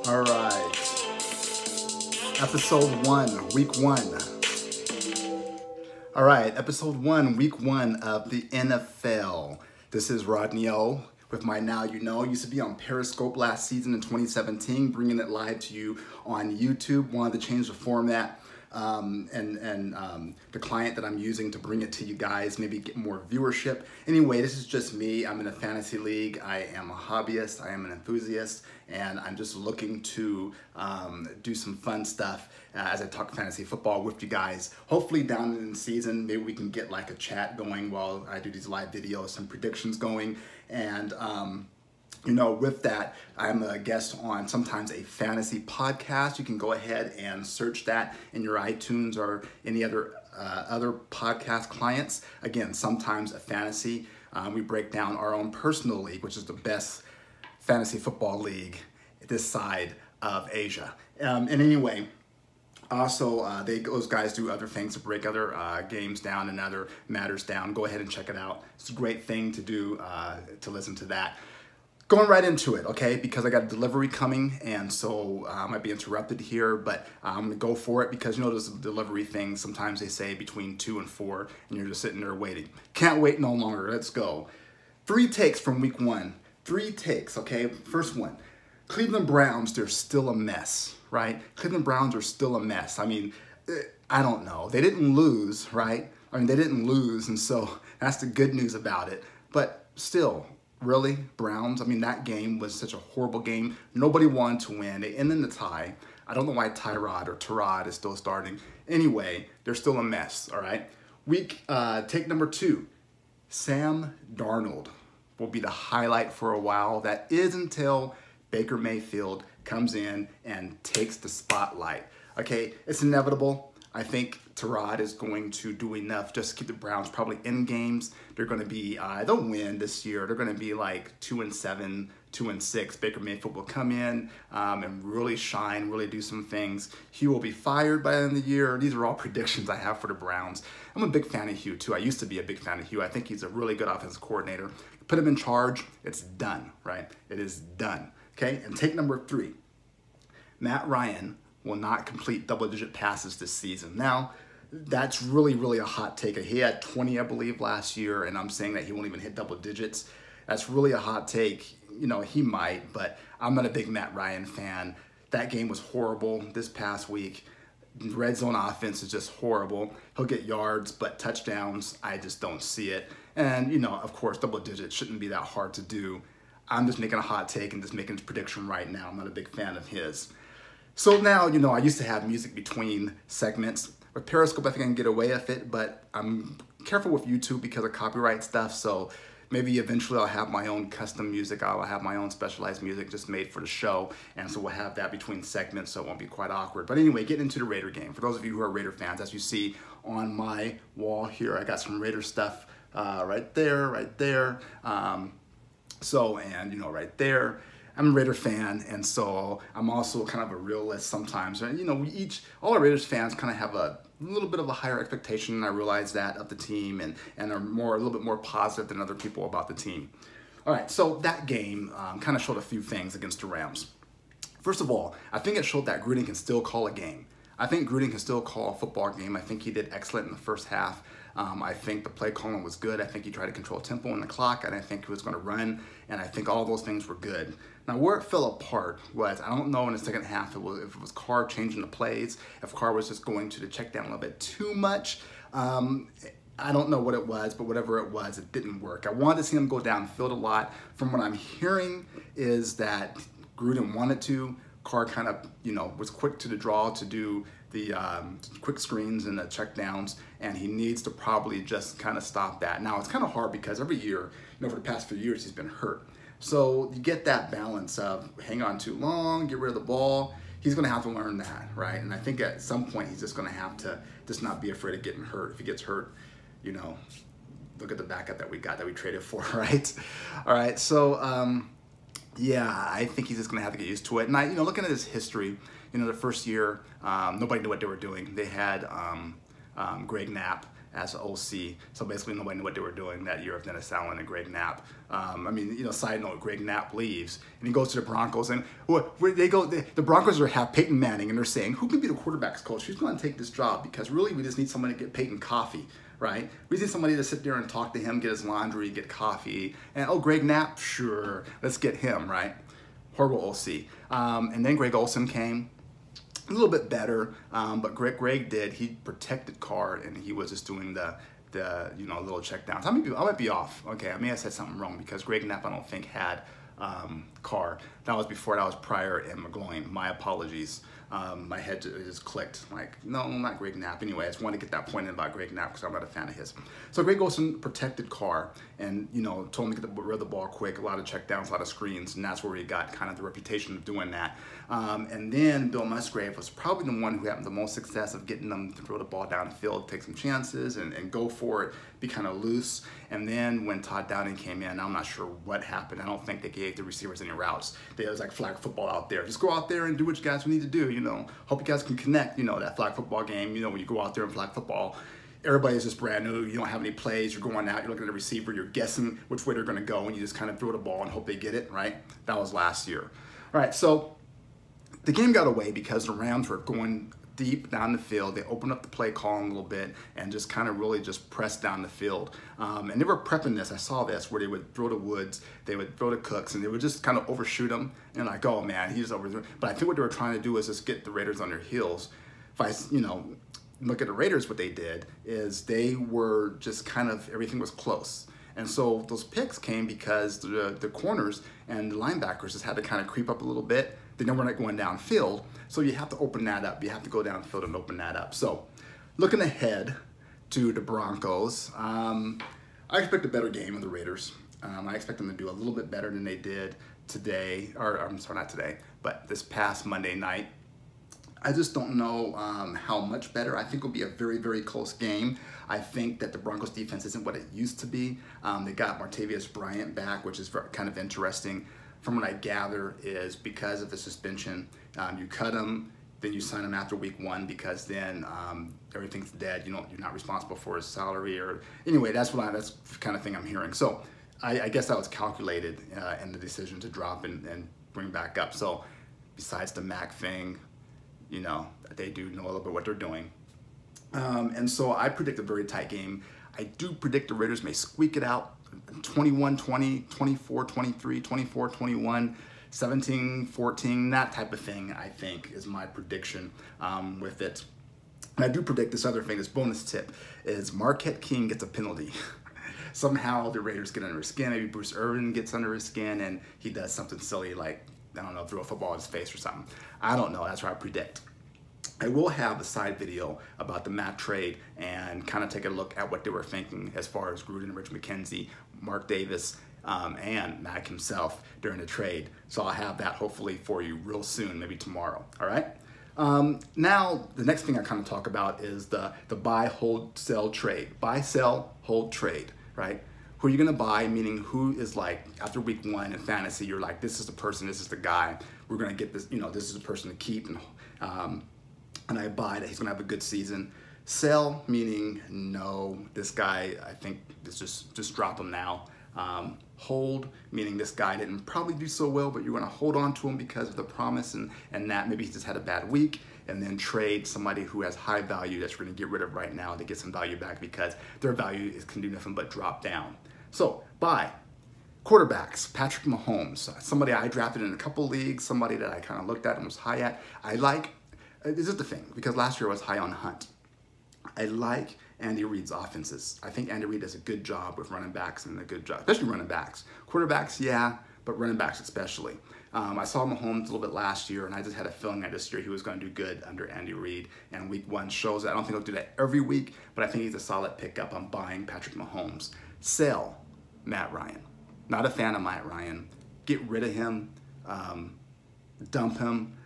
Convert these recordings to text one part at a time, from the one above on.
All right. Episode 1, week 1. All right, episode 1, week 1 of the NFL. This is Rodney O with my Now You Know. Used to be on Periscope last season in 2017, bringing it live to you on YouTube. Wanted to change the format and the client that I'm using to bring it to you guys, maybe get more viewership. Anyway, this is just me. I'm in a fantasy league. I am a hobbyist. I am an enthusiast, and I'm just looking to do some fun stuff as I talk fantasy football with you guys. Hopefully down in the season, maybe we can get like a chat going while I do these live videos, some predictions going, and you know, with that, I'm a guest on sometimes a fantasy podcast. You can go ahead and search that in your iTunes or any other podcast clients. Again, sometimes a fantasy. We break down our own personal league, which is the best fantasy football league this side of Asia. And anyway, also, those guys do other things to break other games down and other matters down. Go ahead and check it out. It's a great thing to do to listen to that. Going right into it, okay, because I got a delivery coming, and so I might be interrupted here, but I'm gonna go for it because you know those delivery things, sometimes they say between 2 and 4, and you're just sitting there waiting. Can't wait no longer, let's go. 3 takes from week 1, 3 takes, okay? First one, Cleveland Browns, they're still a mess, right? Cleveland Browns are still a mess. I mean, I don't know. They didn't lose, right? I mean, they didn't lose, and so that's the good news about it, but still, really, Browns? I mean, that game was such a horrible game. Nobody wanted to win. They ended in the tie. I don't know why Tyrod is still starting. Anyway, they're still a mess, all right? Take number 2, Sam Darnold will be the highlight for a while. That is until Baker Mayfield comes in and takes the spotlight. Okay, it's inevitable. I think Tyrod is going to do enough just to keep the Browns probably in games. They're going to be, they'll win this year. They're going to be like 2-7, 2-6. Baker Mayfield will come in and really shine, really do some things. Hugh will be fired by the end of the year. These are all predictions I have for the Browns. I'm a big fan of Hugh too. I used to be a big fan of Hugh. I think he's a really good offensive coordinator. Put him in charge, it's done, right? It is done, okay? And take number 3, Matt Ryan will not complete double-digit passes this season. Now, that's really, really a hot take. He had 20, I believe, last year, and I'm saying that he won't even hit double digits. That's really a hot take. You know, he might, but I'm not a big Matt Ryan fan. That game was horrible this past week. Red zone offense is just horrible. He'll get yards, but touchdowns, I just don't see it. And, you know, of course, double digits shouldn't be that hard to do. I'm just making a hot take and just making his prediction right now. I'm not a big fan of his. So now, you know, I used to have music between segments. With Periscope, I think I can get away with it, but I'm careful with YouTube because of copyright stuff. So maybe eventually I'll have my own custom music. I'll have my own specialized music just made for the show. And so we'll have that between segments, so it won't be quite awkward. But anyway, getting into the Raider game. For those of you who are Raider fans, as you see on my wall here, I got some Raider stuff right there. And, you know, right there. I'm a Raider fan, and so I'm also kind of a realist sometimes. And, you know, all our Raiders fans kind of have a little bit of a higher expectation, and I realize that, of the team, and are a little bit more positive than other people about the team. All right, so that game kind of showed a few things against the Rams. First of all, I think it showed that Gruden can still call a game. I think Gruden can still call a football game. I think he did excellent in the first half. I think the play calling was good. I think he tried to control tempo in the clock, and I think he was going to run, and I think all those things were good. Now, where it fell apart was, I don't know in the second half if it was Carr changing the plays, if Carr was just going to the check down a little bit too much. I don't know what it was, but whatever it was, it didn't work. I wanted to see him go downfield a lot. From what I'm hearing is that Gruden wanted to. Carr kind of, you know, was quick to the draw to do the quick screens and the check downs, and he needs to probably just kind of stop that. Now, it's kind of hard because every year, you know, for the past few years, he's been hurt. So you get that balance of hang on too long, get rid of the ball. He's going to have to learn that, right? And I think at some point, he's just going to have to just not be afraid of getting hurt. If he gets hurt, you know, look at the backup that we got, that we traded for, right? All right, so yeah, I think he's just going to have to get used to it. And you know, looking at his history, you know, the first year, nobody knew what they were doing. They had Greg Knapp, as OC. So basically nobody knew what they were doing that year of Dennis Allen and Greg Knapp. I mean, you know, side note, Greg Knapp leaves and he goes to the Broncos, and where they go, the Broncos have Peyton Manning, and they're saying, who can be the quarterback's coach? Who's going to take this job? Because really we just need someone to get Peyton coffee, right? We just need somebody to sit there and talk to him, get his laundry, get coffee, and oh, Greg Knapp, sure, let's get him, right? Horrible OC. And then Greg Olson came. A little bit better, but Greg he protected Carr, and he was just doing the you know, little check downs. I might be off. Okay, I may have said something wrong, because Greg Knapp I don't think had Carr. That was prior, and McGloin. My apologies. My head just clicked. Like, no, not Greg Knapp. Anyway, I just wanted to get that point in about Greg Knapp because I'm not a fan of his. So Greg Olson protected Carr, and you know, told him to get rid of the ball quick, a lot of check downs, a lot of screens, and that's where he got kind of the reputation of doing that. And then Bill Musgrave was probably the one who had the most success of getting them to throw the ball down the field, take some chances, and go for it, be kind of loose. And then when Todd Downing came in, I'm not sure what happened. I don't think they gave the receivers any routes. There was like flag football out there. Just go out there and do what you guys need to do. You know, hope you guys can connect. You know, that flag football game. You know, when you go out there and flag football, everybody's just brand new. You don't have any plays. You're going out. You're looking at the receiver. You're guessing which way they're going to go, and you just kind of throw the ball and hope they get it. Right? That was last year. All right. So the game got away because the Rams were going deep down the field. They opened up the play calling a little bit and just kind of really just pressed down the field. And they were prepping this. I saw this where they would throw to Woods, they would throw to Cooks, and they would just kind of overshoot them. And like, oh man, he's over. But I think what they were trying to do is just get the Raiders on their heels. If I, you know, look at the Raiders, what they did is they were just kind of, everything was close. And so those picks came because the corners and the linebackers just had to kind of creep up a little bit. They know we're not going downfield, so you have to open that up. You have to go downfield and open that up. So looking ahead to the Broncos, I expect a better game of the Raiders. I expect them to do a little bit better than they did today, or I'm sorry, not today, but this past Monday night. I just don't know how much better. I think it'll be a very, very close game. I think that the Broncos defense isn't what it used to be. They got Martavius Bryant back, which is kind of interesting. From what I gather is because of the suspension, you cut him, then you sign him after week 1 because then everything's dead. You're not responsible for his salary, or anyway, that's the kind of thing I'm hearing. So I guess that was calculated in the decision to drop and bring back up. So besides the Mac thing, you know, they do know a little bit what they're doing. And so I predict a very tight game. I do predict the Raiders may squeak it out 21-20, 24-23, 24-21, 17-14, that type of thing, I think, is my prediction with it. And I do predict this other thing, this bonus tip, is Marquette King gets a penalty. Somehow the Raiders get under his skin. Maybe Bruce Irvin gets under his skin and he does something silly like, I don't know, throw a football in his face or something. I don't know. That's what I predict. I will have a side video about the Matt trade and kind of take a look at what they were thinking as far as Gruden, Rich McKenzie, Mark Davis, and Mac himself during the trade. So I'll have that hopefully for you real soon, maybe tomorrow. All right. Now, the next thing I kind of talk about is the buy, hold, sell trade. Buy, sell, hold, trade, right? Who are you going to buy, meaning who is like, after week 1 in fantasy, you're like, this is the person, this is the guy. We're going to get this, you know, this is the person to keep. And I buy that he's going to have a good season. Sell, meaning no, this guy, I think this just drop him now. Hold, meaning this guy didn't probably do so well, but you're going to hold on to him because of the promise and that maybe he just had a bad week. And then trade somebody who has high value that you're going to get rid of right now to get some value back because their value can do nothing but drop down. So buy. Quarterbacks, Patrick Mahomes, somebody I drafted in a couple leagues, somebody that I kind of looked at and was high at. I like, this is the thing, because last year I was high on Hunt. I like Andy Reid's offenses. I think Andy Reid does a good job with running backs and a good job, especially running backs. Quarterbacks, yeah, but running backs especially. I saw Mahomes a little bit last year, and I just had a feeling that this year he was going to do good under Andy Reid. And week 1 shows that. I don't think he'll do that every week, but I think he's a solid pickup. I'm buying Patrick Mahomes. Sell Matt Ryan. Not a fan of Matt Ryan. Get rid of him. Dump him.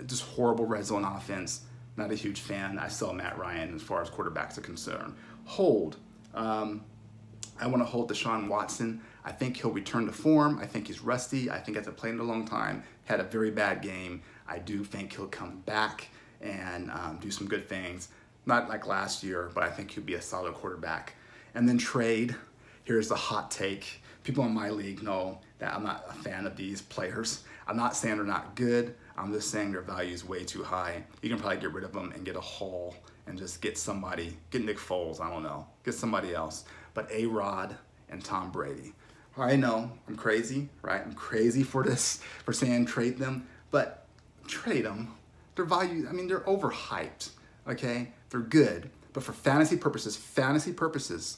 Just horrible red zone offense. Not a huge fan. I sell Matt Ryan as far as quarterbacks are concerned. Hold. I want to hold Deshaun Watson. I think he'll return to form. I think he's rusty. I think hasn't played in a long time. Had a very bad game. I do think he'll come back and do some good things. Not like last year, but I think he'll be a solid quarterback. And then trade. Here's the hot take. People in my league know that I'm not a fan of these players. I'm not saying they're not good. I'm just saying their value is way too high. You can probably get rid of them and get a haul and just get somebody, get Nick Foles, I don't know, get somebody else. But A-Rod and Tom Brady. I know, I'm crazy, right? I'm crazy for this, for saying trade them, but trade them. Their value, I mean, they're overhyped, okay? They're good, but for fantasy purposes,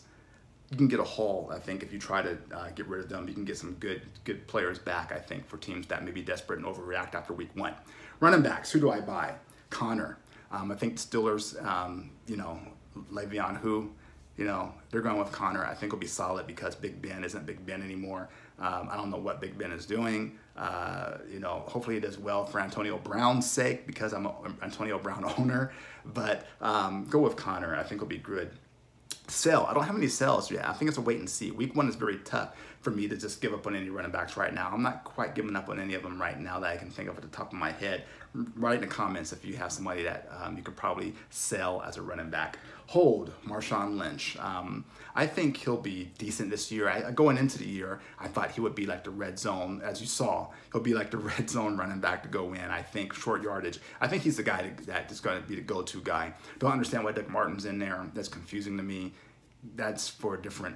you can get a haul, I think, if you try to get rid of them. You can get some good players back, I think, for teams that may be desperate and overreact after week 1. Running backs, who do I buy? Connor. I think Steelers, you know, Le'Veon, who, you know, they're going with Connor. I think will be solid because Big Ben isn't Big Ben anymore. I don't know what Big Ben is doing. You know, hopefully he does well for Antonio Brown's sake because I'm an Antonio Brown owner. But go with Connor. I think will be good. Sell. I don't have any sells yet. I think it's a wait and see. Week 1 is very tough for me to just give up on any running backs right now. I'm not quite giving up on any of them right now that I can think of at the top of my head. Write in the comments if you have somebody that you could probably sell as a running back. Hold, Marshawn Lynch. I think he'll be decent this year. Going into the year, I thought he would be like the red zone, as you saw. He'll be like the red zone running back to go in. I think short yardage. I think he's the guy that is going to be the go-to guy. Don't understand why Doug Martin's in there. That's confusing to me. That's for a different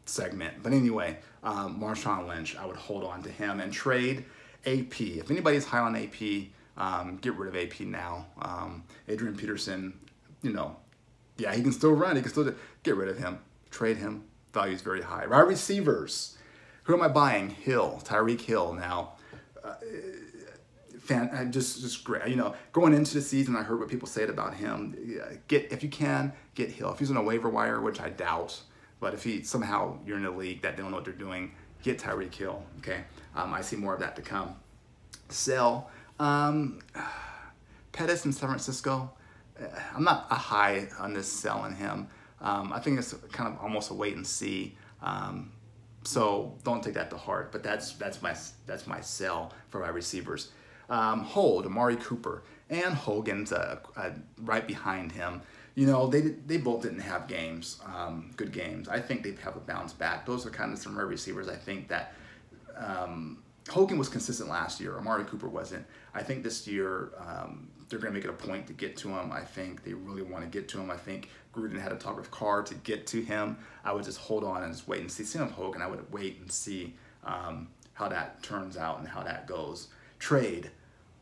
segment. But anyway, Marshawn Lynch, I would hold on to him and trade AP. If anybody's high on AP, get rid of AP now. Adrian Peterson, you know, yeah, he can still run. He can still get rid of him. Trade him. Value is very high. Wide receivers. Who am I buying? Hill. Tyreek Hill. Now, just great. You know, going into the season, I heard what people said about him. If you can, get Hill. If he's on a waiver wire, which I doubt, but if he somehow you're in a league that don't know what they're doing, get Tyreek Hill. Okay, I see more of that to come. Sell. Pettis in San Francisco. I'm not a high on this selling him. I think it's kind of almost a wait and see. So don't take that to heart. But that's my sell for my receivers. Hold Amari Cooper and Hogan's right behind him. You know, they both didn't have games, good games. I think they have a bounce back. Those are kind of some rare receivers. I think that Hogan was consistent last year. Amari Cooper wasn't. I think this year they're going to make it a point to get to him. I think they really want to get to him. I think Gruden had a talk with Carr to get to him. I would just hold on and just wait and see. Same with Hogan. I would wait and see how that turns out and how that goes. Trade.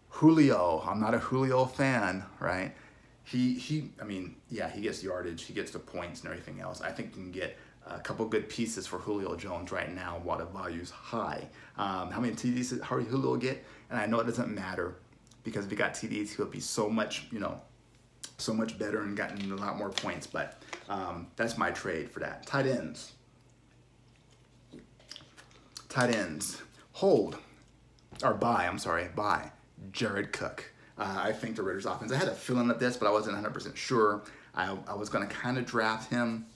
Julio. I'm not a Julio fan, right? I mean, yeah, he gets yardage, he gets the points and everything else. I think you can get a couple good pieces for Julio Jones right now while the value's high. How many TDs did Julio get? And I know it doesn't matter because if he got TDs, he'll be so much, you know, so much better and gotten a lot more points. But that's my trade for that. Tight ends. Tight ends. Hold. Or buy, I'm sorry, buy Jared Cook. I think the Raiders offense, I had a feeling of this, but I wasn't 100% sure. I was going to kind of draft him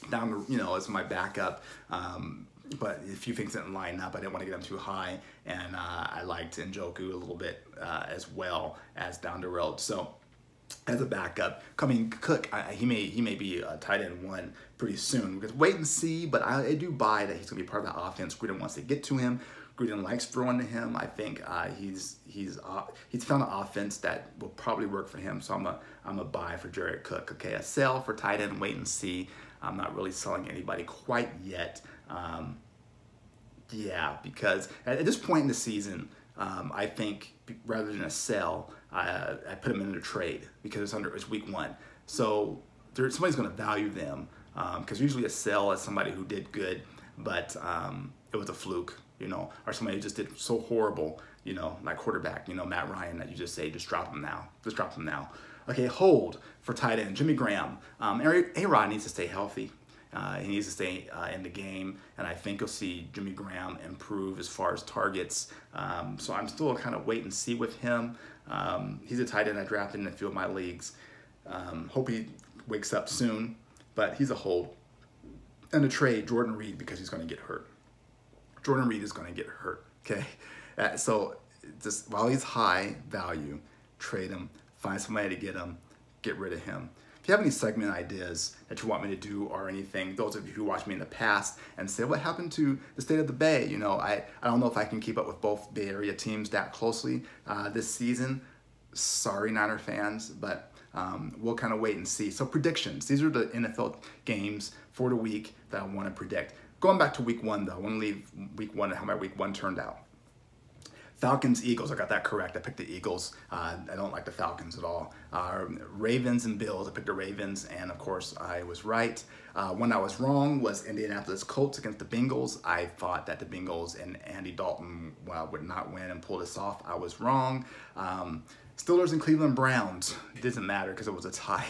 down, you know, as my backup. But a few things didn't line up. I didn't want to get him too high. And I liked Njoku a little bit as well as down the road. So as a backup, Cook, he may be a tight end 1 pretty soon. Because wait and see, but I do buy that he's going to be part of the offense. Gruden wants to get to him. Gruden likes throwing to him. I think he's found an offense that will probably work for him. So I'm a buy for Jared Cook. Okay, a sell for tight end, wait and see. I'm not really selling anybody quite yet. Yeah, because at this point in the season, I think rather than a sell, I put them in a trade because it's week 1. So somebody's going to value them because usually a sell is somebody who did good, but it was a fluke, you know, or somebody who just did so horrible, you know, like quarterback, you know, Matt Ryan, that you just say, just drop him now. Just drop him now. Okay, hold for tight end, Jimmy Graham. A-Rod needs to stay healthy. He needs to stay in the game, and I think you'll see Jimmy Graham improve as far as targets. So I'm still kind of wait and see with him. He's a tight end I drafted in a few of my leagues. Hope he wakes up soon, but he's a hold. And a trade, Jordan Reed, because he's going to get hurt. Jordan Reed is going to get hurt, okay? So just while he's high value, trade him, find somebody to get him, get rid of him. If you have any segment ideas that you want me to do or anything, those of you who watched me in the past and say, what happened to the state of the Bay? You know, I don't know if I can keep up with both Bay Area teams that closely this season. Sorry, Niner fans, but we'll kind of wait and see. So predictions. These are the NFL games for the week that I want to predict. Going back to week 1, though, I want to leave week 1 and how my week 1 turned out. Falcons, Eagles, I got that correct. I picked the Eagles. I don't like the Falcons at all. Ravens and Bills, I picked the Ravens, and of course I was right. When I was wrong was Indianapolis Colts against the Bengals. I thought that the Bengals and Andy Dalton would not win and pull this off. I was wrong. Steelers and Cleveland Browns, it doesn't matter because it was a tie.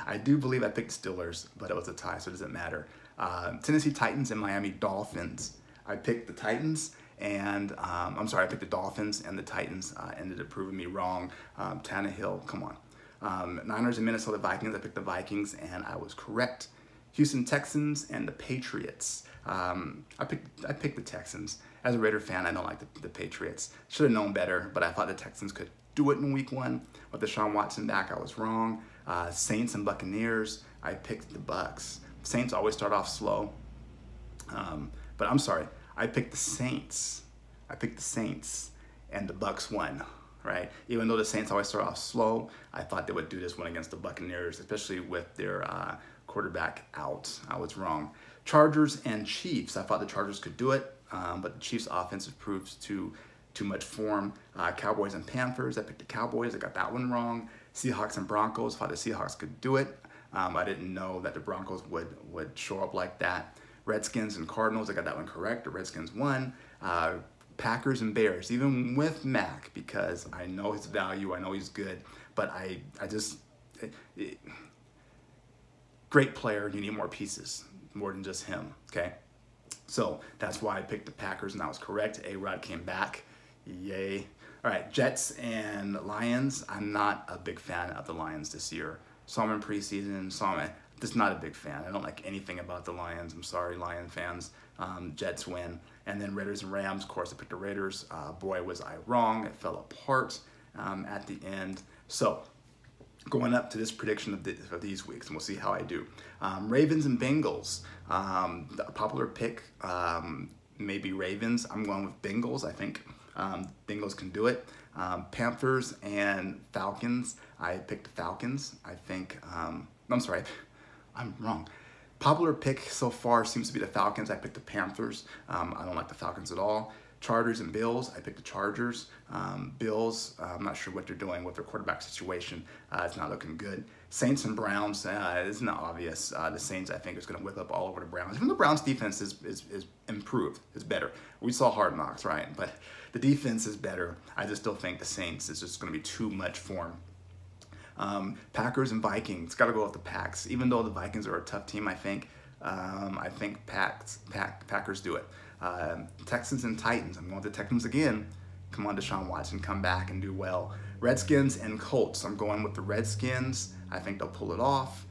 I do believe I picked Steelers, but it was a tie, so it doesn't matter. Tennessee Titans and Miami Dolphins. I picked the Titans. And I'm sorry, I picked the Dolphins, and the Titans ended up proving me wrong. Tannehill, come on. Niners and Minnesota Vikings, I picked the Vikings, and I was correct. Houston Texans and the Patriots. I picked the Texans. As a Raider fan, I don't like the Patriots. Should have known better, but I thought the Texans could do it in week 1. With Deshaun Watson back, I was wrong. Saints and Buccaneers, I picked the Bucs. Saints always start off slow. But I'm sorry. I picked the Saints. And the Bucs won, right? Even though the Saints always start off slow, I thought they would do this one against the Buccaneers, especially with their quarterback out. I was wrong. Chargers and Chiefs. I thought the Chargers could do it, but the Chiefs' offense proves too much form. Cowboys and Panthers. I picked the Cowboys. I got that one wrong. Seahawks and Broncos. Thought the Seahawks could do it. I didn't know that the Broncos would show up like that. Redskins and Cardinals, I got that one correct. The Redskins won. Packers and Bears, even with Mac, because I know his value, I know he's good, but I just, great player, you need more pieces, more than just him, okay? So that's why I picked the Packers, and I was correct. A-Rod came back, yay. All right, Jets and Lions. I'm not a big fan of the Lions this year. Saw them in preseason, just not a big fan. I don't like anything about the Lions. I'm sorry, Lion fans. Jets win. And then Raiders and Rams. Of course, I picked the Raiders. Boy, was I wrong. It fell apart at the end. So, going up to this prediction of these weeks, and we'll see how I do. Ravens and Bengals. A popular pick, maybe Ravens. I'm going with Bengals. I think Bengals can do it. Panthers and Falcons. I picked the Falcons. I think, I'm sorry. I'm wrong. Popular pick so far seems to be the Falcons. I picked the Panthers. I don't like the Falcons at all. Chargers and Bills. I picked the Chargers. Bills, I'm not sure what they're doing with their quarterback situation. It's not looking good. Saints and Browns, it's not obvious. The Saints, I think, is going to whip up all over the Browns. Even the Browns' defense is improved. It's better. We saw Hard Knocks, right? But the defense is better. I just still think the Saints is just going to be too much for them. Packers and Vikings, got to go with the Packs. Even though the Vikings are a tough team, I think Packers do it. Texans and Titans, I'm going with the Texans again. Come on, Deshaun Watson, come back and do well. Redskins and Colts, I'm going with the Redskins. I think they'll pull it off.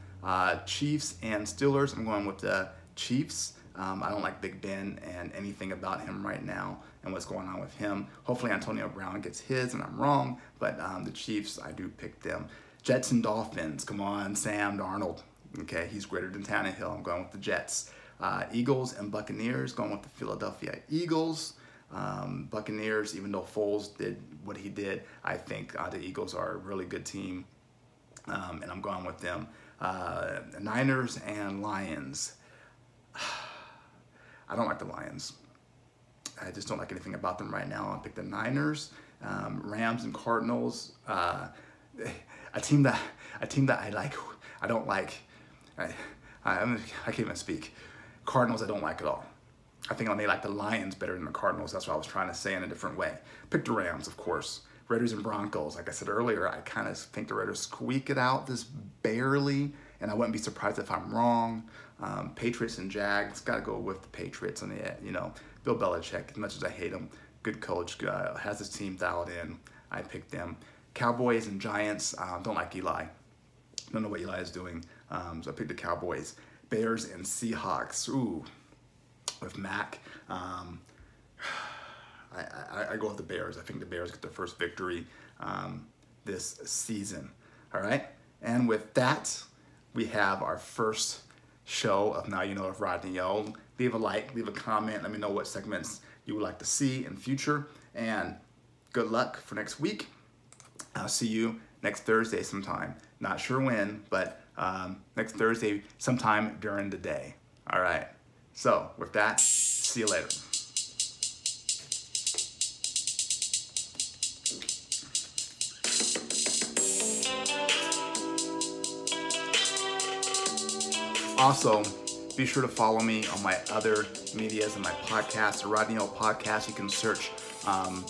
Chiefs and Steelers, I'm going with the Chiefs. I don't like Big Ben and anything about him right now and what's going on with him. Hopefully Antonio Brown gets his and I'm wrong, but the Chiefs, I do pick them. Jets and Dolphins, come on, Sam Darnold. Okay, he's greater than Tannehill. I'm going with the Jets. Eagles and Buccaneers, going with the Philadelphia Eagles. Buccaneers, even though Foles did what he did, I think the Eagles are a really good team, and I'm going with them. Niners and Lions. I don't like the Lions. I just don't like anything about them right now. I pick the Niners. Rams and Cardinals. A team that I like. I don't like. I can't even speak. Cardinals I don't like at all. I think I may like the Lions better than the Cardinals. That's what I was trying to say in a different way. Pick the Rams, of course. Raiders and Broncos. Like I said earlier, I kind of think the Raiders squeak it out just barely, and I wouldn't be surprised if I'm wrong. Patriots and Jags. Got to go with the Patriots. And Bill Belichick, as much as I hate him, good coach, has his team dialed in. I picked them. Cowboys and Giants. Don't like Eli. Don't know what Eli is doing. So I picked the Cowboys. Bears and Seahawks. Ooh, with Mac. I go with the Bears. I think the Bears get their first victory this season. All right. And with that, we have our first show of Now You Know of Rodney O. Leave a like, leave a comment, let me know what segments you would like to see in future, and good luck for next week. I'll see you next Thursday sometime. Not sure when, but next Thursday sometime during the day. All right, so with that, see you later. Also, be sure to follow me on my other medias and my podcast, the Rodney O Podcast. You can search on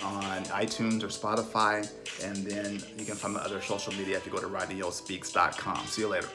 iTunes or Spotify, and then you can find my other social media if you go to rodneyospeaks.com. See you later.